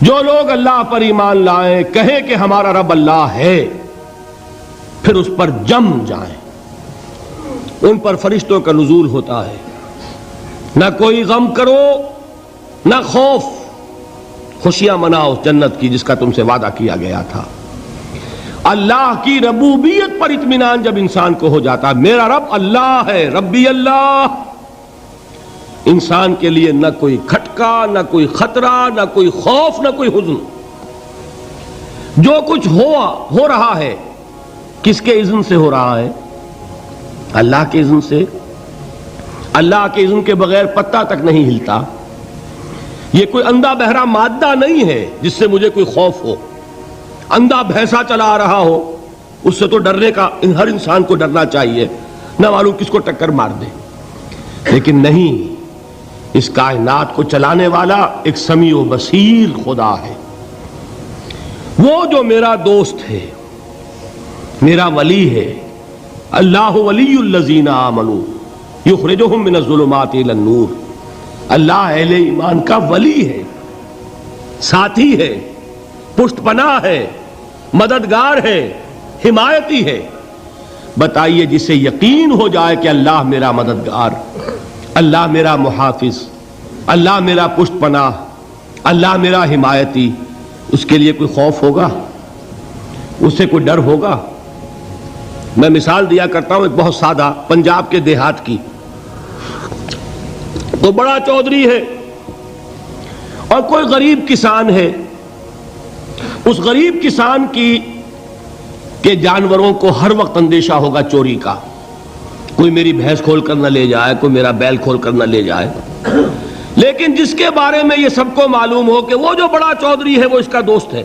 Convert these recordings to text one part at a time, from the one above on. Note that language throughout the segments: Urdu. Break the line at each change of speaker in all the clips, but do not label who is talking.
جو لوگ اللہ پر ایمان لائیں، کہیں کہ ہمارا رب اللہ ہے، پھر اس پر جم جائیں، ان پر فرشتوں کا نزول ہوتا ہے، نہ کوئی غم کرو نہ خوف، خوشیاں مناؤ جنت کی جس کا تم سے وعدہ کیا گیا تھا۔ اللہ کی ربوبیت پر اطمینان جب انسان کو ہو جاتا ہے، میرا رب اللہ ہے، ربی اللہ، انسان کے لیے نہ کوئی کھٹکا، نہ کوئی خطرہ، نہ کوئی خوف، نہ کوئی حزن۔ جو کچھ ہو رہا ہے کس کے اذن سے ہو رہا ہے؟ اللہ کے اذن سے۔ اللہ کے اذن کے بغیر پتا تک نہیں ہلتا۔ یہ کوئی اندھا بہرا مادہ نہیں ہے جس سے مجھے کوئی خوف ہو۔ اندھا بھینسا چلا آ رہا ہو اس سے تو ڈرنے کا ہر انسان کو ڈرنا چاہیے، نہ معلوم کس کو ٹکر مار دے، لیکن نہیں، اس کائنات کو چلانے والا ایک سمیع و بصیر خدا ہے۔ وہ جو میرا دوست ہے، میرا ولی ہے، اللہ ولی الذین آمنوا یخرجہم من الظلمات الی النور، اللہ اہل ایمان کا ولی ہے، ساتھی ہے، پشت پناہ ہے، مددگار ہے، حمایتی ہے۔ بتائیے جسے یقین ہو جائے کہ اللہ میرا مددگار، اللہ میرا محافظ، اللہ میرا پشت پناہ، اللہ میرا حمایتی، اس کے لیے کوئی خوف ہوگا؟ اس سے کوئی ڈر ہوگا؟ میں مثال دیا کرتا ہوں ایک بہت سادہ، پنجاب کے دیہات کی۔ تو بڑا چودھری ہے اور کوئی غریب کسان ہے، اس غریب کسان کے جانوروں کو ہر وقت اندیشہ ہوگا چوری کا، کوئی میری بھینس کھول کر نہ لے جائے، کوئی میرا بیل کھول کر نہ لے جائے۔ لیکن جس کے بارے میں یہ سب کو معلوم ہو کہ وہ جو بڑا چودھری ہے وہ اس کا دوست ہے،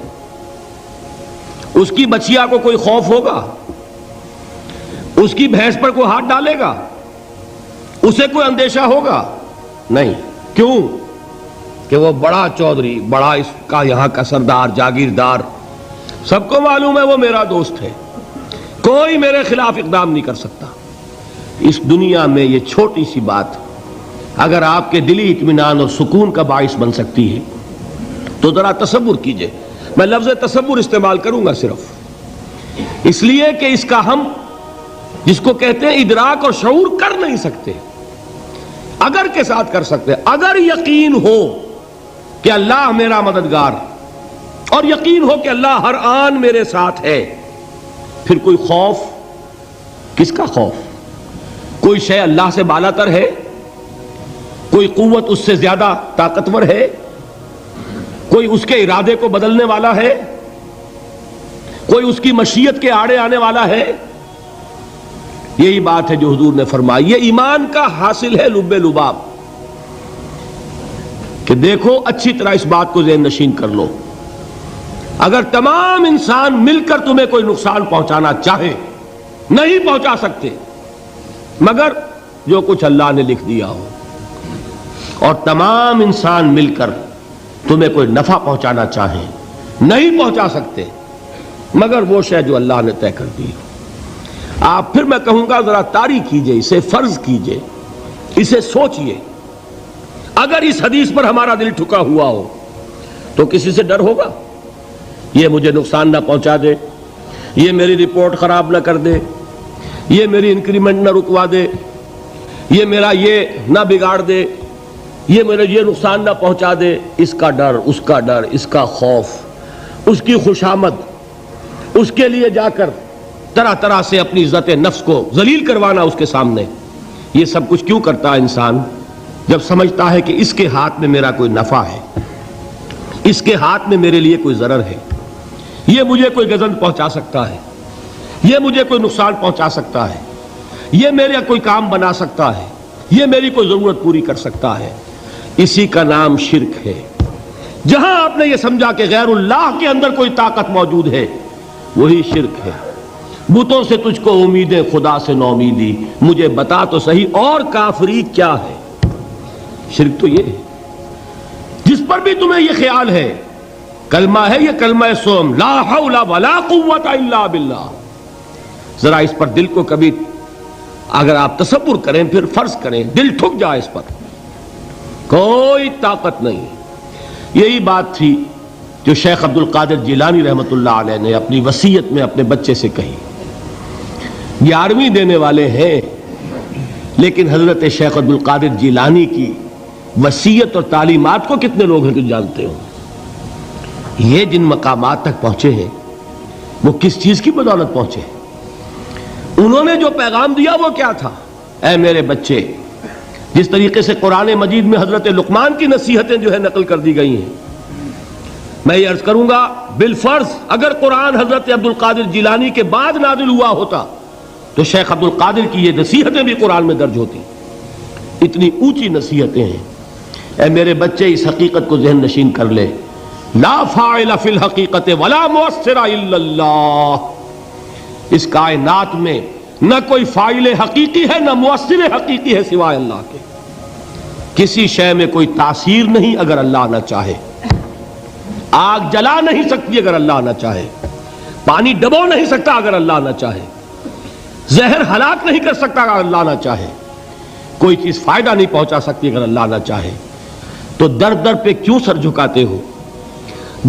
اس کی بچیا کو کوئی خوف ہوگا؟ اس کی بھینس پر کوئی ہاتھ ڈالے گا؟ اسے کوئی اندیشہ ہوگا؟ نہیں۔ کیوں؟ کہ وہ بڑا چودھری، بڑا اس کا یہاں کا سردار، جاگیردار، سب کو معلوم ہے وہ میرا دوست ہے، کوئی میرے خلاف اقدام نہیں کر سکتا۔ اس دنیا میں یہ چھوٹی سی بات اگر آپ کے دلی اطمینان اور سکون کا باعث بن سکتی ہے تو ذرا تصور کیجئے۔ میں لفظ تصور استعمال کروں گا صرف اس لیے کہ اس کا ہم جس کو کہتے ہیں ادراک اور شعور کر نہیں سکتے، اگر کے ساتھ کر سکتے۔ اگر یقین ہو کہ اللہ میرا مددگار اور یقین ہو کہ اللہ ہر آن میرے ساتھ ہے، پھر کوئی خوف، کس کا خوف؟ کوئی شے اللہ سے بالا تر ہے؟ کوئی قوت اس سے زیادہ طاقتور ہے؟ کوئی اس کے ارادے کو بدلنے والا ہے؟ کوئی اس کی مشیت کے آڑے آنے والا ہے؟ یہی بات ہے جو حضور نے فرمائی، یہ ایمان کا حاصل ہے لب لباب، کہ دیکھو اچھی طرح اس بات کو ذہن نشین کر لو، اگر تمام انسان مل کر تمہیں کوئی نقصان پہنچانا چاہے نہیں پہنچا سکتے، مگر جو کچھ اللہ نے لکھ دیا ہو، اور تمام انسان مل کر تمہیں کوئی نفع پہنچانا چاہیں نہیں پہنچا سکتے، مگر وہ شے جو اللہ نے طے کر دی ہو۔ آپ پھر میں کہوں گا ذرا طاری کیجئے، اسے فرض کیجئے، اسے سوچئے، اگر اس حدیث پر ہمارا دل ٹھکا ہوا ہو تو کسی سے ڈر ہوگا؟ یہ مجھے نقصان نہ پہنچا دے، یہ میری رپورٹ خراب نہ کر دے، یہ میری انکریمنٹ نہ رکوا دے، یہ میرا یہ نہ بگاڑ دے، یہ میرے یہ نقصان نہ پہنچا دے، اس کا ڈر، اس کا ڈر، اس کا خوف، اس کی خوشامد، اس کے لیے جا کر طرح طرح سے اپنی عزت نفس کو ذلیل کروانا اس کے سامنے۔ یہ سب کچھ کیوں کرتا ہے انسان؟ جب سمجھتا ہے کہ اس کے ہاتھ میں میرا کوئی نفع ہے، اس کے ہاتھ میں میرے لیے کوئی ضرر ہے، یہ مجھے کوئی گزن پہنچا سکتا ہے، یہ مجھے کوئی نقصان پہنچا سکتا ہے، یہ میرا کوئی کام بنا سکتا ہے، یہ میری کوئی ضرورت پوری کر سکتا ہے، اسی کا نام شرک ہے۔ جہاں آپ نے یہ سمجھا کہ غیر اللہ کے اندر کوئی طاقت موجود ہے، وہی شرک ہے۔ بتوں سے تجھ کو امید خدا سے نومیدی، مجھے بتا تو صحیح اور کافری کیا ہے؟ شرک تو یہ ہے۔ جس پر بھی تمہیں یہ خیال ہے، کلمہ ہے یہ کلمہ سوم، لا حول ولا قوت الا باللہ، ذرا اس پر دل کو کبھی اگر آپ تصور کریں، پھر فرض کریں، دل ٹھک جائے اس پر، کوئی طاقت نہیں۔ یہی بات تھی جو شیخ عبد القادر جیلانی رحمۃ اللہ علیہ نے اپنی وصیت میں اپنے بچے سے کہی. 11ویں دینے والے ہیں، لیکن حضرت شیخ عبد القادر جیلانی کی وصیت اور تعلیمات کو کتنے لوگ ہیں کہ جانتے ہو؟ یہ جن مقامات تک پہنچے ہیں وہ کس چیز کی بدولت پہنچے ہیں؟ انہوں نے جو پیغام دیا وہ کیا تھا؟ اے میرے بچے، جس طریقے سے قرآن مجید میں حضرت لقمان کی نصیحتیں جو ہے نقل کر دی گئی ہیں، میں یہ عرض کروں گا بالفرض اگر قرآن حضرت عبد القادر جیلانی کے بعد نازل ہوا ہوتا تو شیخ عبد القادر کی یہ نصیحتیں بھی قرآن میں درج ہوتی. اتنی اونچی نصیحتیں ہیں. اے میرے بچے، اس حقیقت کو ذہن نشین کر لے، لا فاعل فی الحقیقت ولا مؤثر الا اللہ. اس کائنات میں نہ کوئی فاعل حقیقی ہے نہ مؤثر حقیقی ہے سوائے اللہ کے. کسی شے میں کوئی تاثیر نہیں اگر اللہ نہ چاہے. آگ جلا نہیں سکتی اگر اللہ نہ چاہے. پانی ڈبو نہیں سکتا اگر اللہ نہ چاہے. زہر ہلاک نہیں کر سکتا اگر اللہ نہ چاہے. کوئی چیز فائدہ نہیں پہنچا سکتی اگر اللہ نہ چاہے. تو در در پہ کیوں سر جھکاتے ہو؟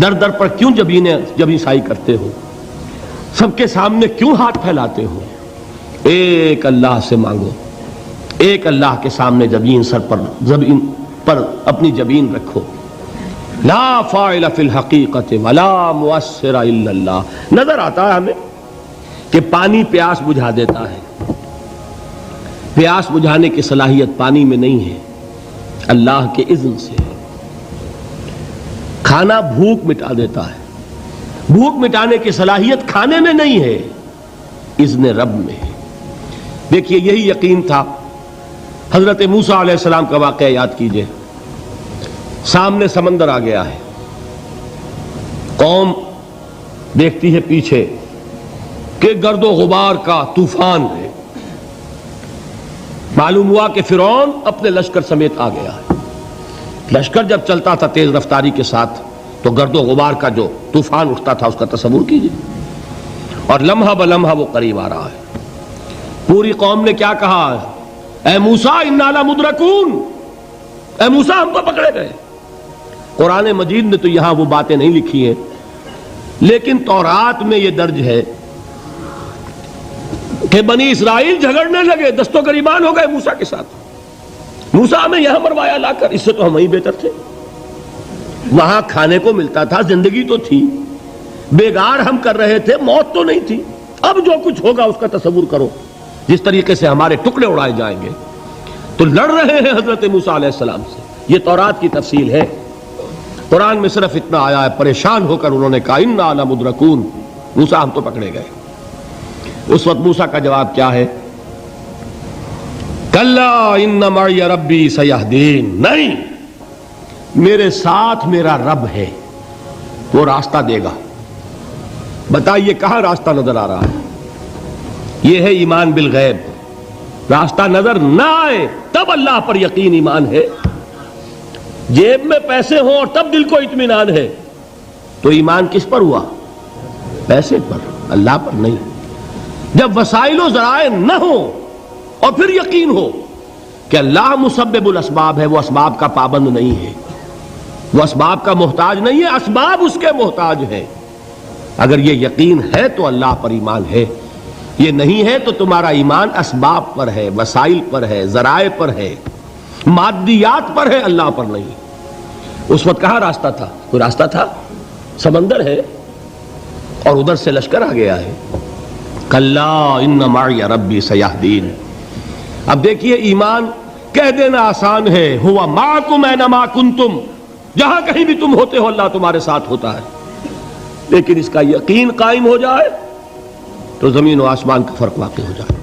در در پر کیوں جبیں سائی کرتے ہو؟ سب کے سامنے کیوں ہاتھ پھیلاتے ہو؟ ایک اللہ سے مانگو. ایک اللہ کے سامنے زمین پر اپنی جبین رکھو. لا فاعل فی الحقیقت ولا مؤثر الا اللہ. نظر آتا ہے ہمیں کہ پانی پیاس بجھا دیتا ہے. پیاس بجھانے کی صلاحیت پانی میں نہیں ہے، اللہ کے اذن سے. کھانا بھوک مٹا دیتا ہے. بھوک مٹانے کی صلاحیت کھانے میں نہیں ہے، اذن رب میں ہے. دیکھیے یہی یقین تھا. حضرت موسیٰ علیہ السلام کا واقعہ یاد کیجئے. سامنے سمندر آ گیا ہے. قوم دیکھتی ہے پیچھے کہ گرد و غبار کا طوفان ہے. معلوم ہوا کہ فرعون اپنے لشکر سمیت آ گیا ہے. لشکر جب چلتا تھا تیز رفتاری کے ساتھ تو گرد و غبار کا جو طوفان اٹھتا تھا اس کا تصور کیجیے. اور لمحہ بلمحہ وہ قریب آ رہا ہے. پوری قوم نے کیا کہا؟ اے موسیٰ انا لمدرکون، اے موسیٰ ہم تو پکڑے گئے. قرآن مجید نے تو یہاں وہ باتیں نہیں لکھی ہیں، لیکن تورات میں یہ درج ہے کہ بنی اسرائیل جھگڑنے لگے، دست و گریبان ہو گئے موسیٰ کے ساتھ. موسیٰ ہمیں یہاں مروایا لا کر، اس سے تو ہم ہی بہتر تھے. وہاں کھانے کو ملتا تھا، زندگی تو تھی، بیگار ہم کر رہے تھے، موت تو نہیں تھی. اب جو کچھ ہوگا اس کا تصور کرو، جس طریقے سے ہمارے ٹکڑے اڑائے جائیں گے. تو لڑ رہے ہیں حضرت موسیٰ علیہ السلام سے. یہ تورات کی تفصیل ہے. قرآن میں صرف اتنا آیا ہے، پریشان ہو کر انہوں نے کہا انا لمدرکون، موسیٰ ہم تو پکڑے گئے. اس وقت موسیٰ کا جواب کیا ہے؟ کلا ان معی ربی سیہدین. نہیں، میرے ساتھ میرا رب ہے، وہ راستہ دے گا. بتائیے کہاں راستہ نظر آ رہا ہے؟ یہ ہے ایمان بالغیب. راستہ نظر نہ آئے تب اللہ پر یقین ایمان ہے. جیب میں پیسے ہوں اور تب دل کو اطمینان ہے تو ایمان کس پر ہوا؟ پیسے پر، اللہ پر نہیں. جب وسائل و ذرائع نہ ہوں اور پھر یقین ہو کہ اللہ مسبب الاسباب ہے، وہ اسباب کا پابند نہیں ہے، وہ اسباب کا محتاج نہیں ہے، اسباب اس کے محتاج ہیں. اگر یہ یقین ہے تو اللہ پر ایمان ہے. یہ نہیں ہے تو تمہارا ایمان اسباب پر ہے، وسائل پر ہے، ذرائع پر ہے، مادیات پر ہے، اللہ پر نہیں. اس وقت کہاں راستہ تھا؟ کوئی راستہ تھا؟ سمندر ہے اور ادھر سے لشکر آ گیا ہے. کلا ان معی ربی سیہدین. اب دیکھیے ایمان کہہ دینا آسان ہے، ہوا معکم اینما کنتم، جہاں کہیں بھی تم ہوتے ہو اللہ تمہارے ساتھ ہوتا ہے. لیکن اس کا یقین قائم ہو جائے تو زمین و آسمان کا فرق واقع ہو جائے.